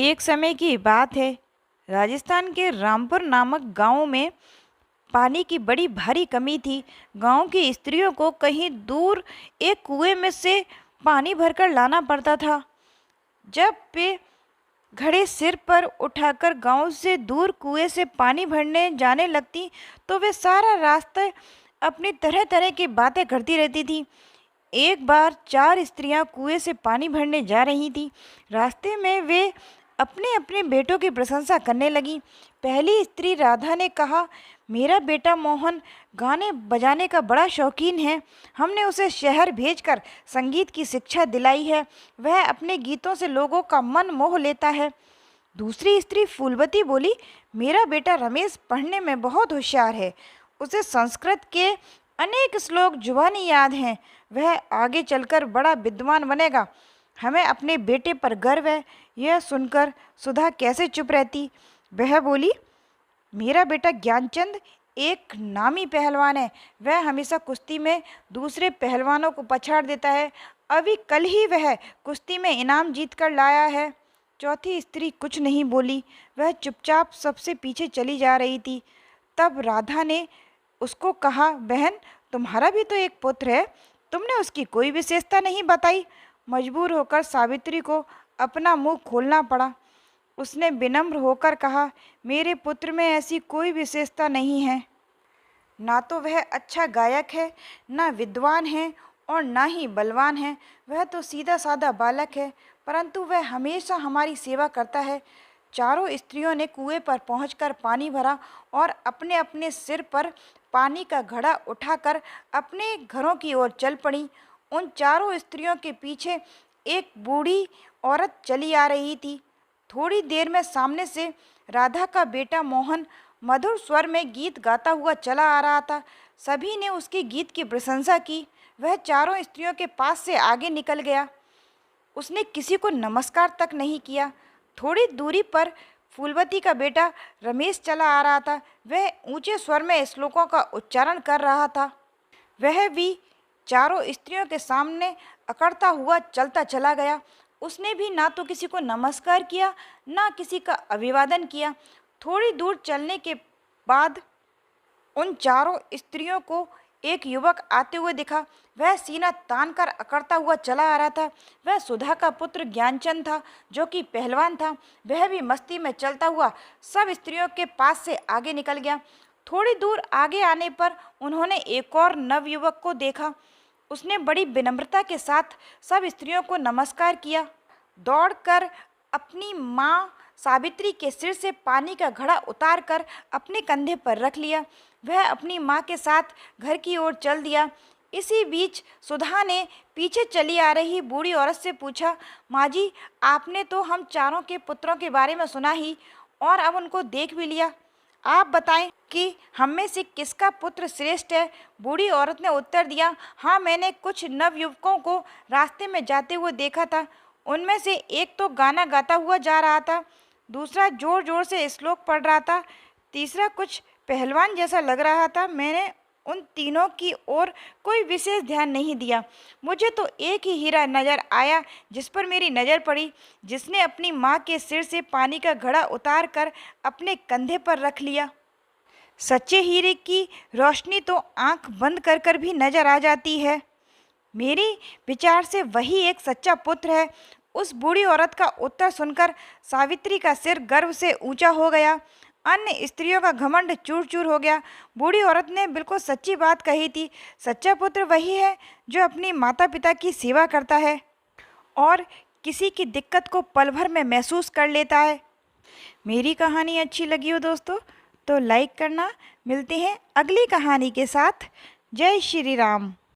एक समय की बात है। राजस्थान के रामपुर नामक गांव में पानी की बड़ी भारी कमी थी। गांव की स्त्रियों को कहीं दूर एक कुएं में से पानी भरकर लाना पड़ता था। जब वे घड़े सिर पर उठाकर गांव से दूर कुएं से पानी भरने जाने लगती तो वे सारा रास्ते अपनी तरह तरह की बातें करती रहती थी। एक बार चार स्त्रियां कुएं से पानी भरने जा रही थीं। रास्ते में वे अपने अपने बेटों की प्रशंसा करने लगीं। पहली स्त्री राधा ने कहा, मेरा बेटा मोहन गाने बजाने का बड़ा शौकीन है। हमने उसे शहर भेजकर संगीत की शिक्षा दिलाई है। वह अपने गीतों से लोगों का मन मोह लेता है। दूसरी स्त्री फूलवती बोली, मेरा बेटा रमेश पढ़ने में बहुत होशियार है। उसे संस्कृत के अनेक श्लोक जुबानी याद हैं। वह आगे चलकर बड़ा विद्वान बनेगा। हमें अपने बेटे पर गर्व है। यह सुनकर सुधा कैसे चुप रहती। वह बोली, मेरा बेटा ज्ञानचंद एक नामी पहलवान है। वह हमेशा कुश्ती में दूसरे पहलवानों को पछाड़ देता है। अभी कल ही वह कुश्ती में इनाम जीत कर लाया है। चौथी स्त्री कुछ नहीं बोली। वह चुपचाप सबसे पीछे चली जा रही थी। तब राधा ने उसको कहा, बहन तुम्हारा भी तो एक पुत्र है, तुमने उसकी कोई विशेषता नहीं बताई। मजबूर होकर सावित्री को अपना मुंह खोलना पड़ा। उसने विनम्र होकर कहा, मेरे पुत्र में ऐसी कोई विशेषता नहीं है। ना तो वह अच्छा गायक है, ना विद्वान है और ना ही बलवान है। वह तो सीधा साधा बालक है, परंतु वह हमेशा हमारी सेवा करता है। चारों स्त्रियों ने कुएं पर पहुंचकर पानी भरा और अपने अपने सिर पर पानी का घड़ा उठाकर अपने घरों की ओर चल पड़ी। उन चारों स्त्रियों के पीछे एक बूढ़ी औरत चली आ रही थी। थोड़ी देर में सामने से राधा का बेटा मोहन मधुर स्वर में गीत गाता हुआ चला आ रहा था। सभी ने उसके गीत की प्रशंसा की। वह चारों स्त्रियों के पास से आगे निकल गया। उसने किसी को नमस्कार तक नहीं किया। थोड़ी दूरी पर फूलवती का बेटा रमेश चला आ रहा था। वह ऊंचे स्वर में श्लोकों का उच्चारण कर रहा था। वह भी चारों स्त्रियों के सामने अकड़ता हुआ चलता चला गया। उसने भी ना तो किसी को नमस्कार किया, ना किसी का अभिवादन किया। थोड़ी दूर चलने के बाद उन चारों स्त्रियों को एक युवक आते हुए दिखा। वह सीना तान कर अकड़ता हुआ चला आ रहा था। वह सुधा का पुत्र ज्ञानचंद था, जो कि पहलवान था। वह भी मस्ती में चलता हुआ सब स्त्रियों के पास से आगे निकल गया। थोड़ी दूर आगे आने पर उन्होंने एक और नवयुवक को देखा। उसने बड़ी विनम्रता के साथ सब स्त्रियों को नमस्कार किया। दौड़कर अपनी माँ सावित्री के सिर से पानी का घड़ा उतारकर अपने कंधे पर रख लिया। वह अपनी माँ के साथ घर की ओर चल दिया। इसी बीच सुधा ने पीछे चली आ रही बूढ़ी औरत से पूछा, माँ जी, आपने तो हम चारों के पुत्रों के बारे में सुना ही और अब उनको देख भी लिया। आप बताएं कि हम में से किसका पुत्र श्रेष्ठ है। बूढ़ी औरत ने उत्तर दिया, हाँ, मैंने कुछ नवयुवकों को रास्ते में जाते हुए देखा था। उनमें से एक तो गाना गाता हुआ जा रहा था, दूसरा जोर जोर से श्लोक पढ़ रहा था, तीसरा कुछ पहलवान जैसा लग रहा था। मैंने उन तीनों की ओर कोई विशेष ध्यान नहीं दिया। मुझे तो एक ही हीरा नज़र आया जिस पर मेरी नज़र पड़ी, जिसने अपनी माँ के सिर से पानी का घड़ा उतार कर अपने कंधे पर रख लिया। सच्चे हीरे की रोशनी तो आंख बंद कर कर भी नजर आ जाती है। मेरे विचार से वही एक सच्चा पुत्र है। उस बूढ़ी औरत का उत्तर सुनकर सावित्री का सिर गर्व से ऊंचा हो गया। अन्य स्त्रियों का घमंड चूर चूर हो गया। बूढ़ी औरत ने बिल्कुल सच्ची बात कही थी। सच्चा पुत्र वही है जो अपनी माता पिता की सेवा करता है और किसी की दिक्कत को पल भर में महसूस कर लेता है। मेरी कहानी अच्छी लगी हो दोस्तों तो लाइक करना। मिलते हैं अगली कहानी के साथ। जय श्री राम।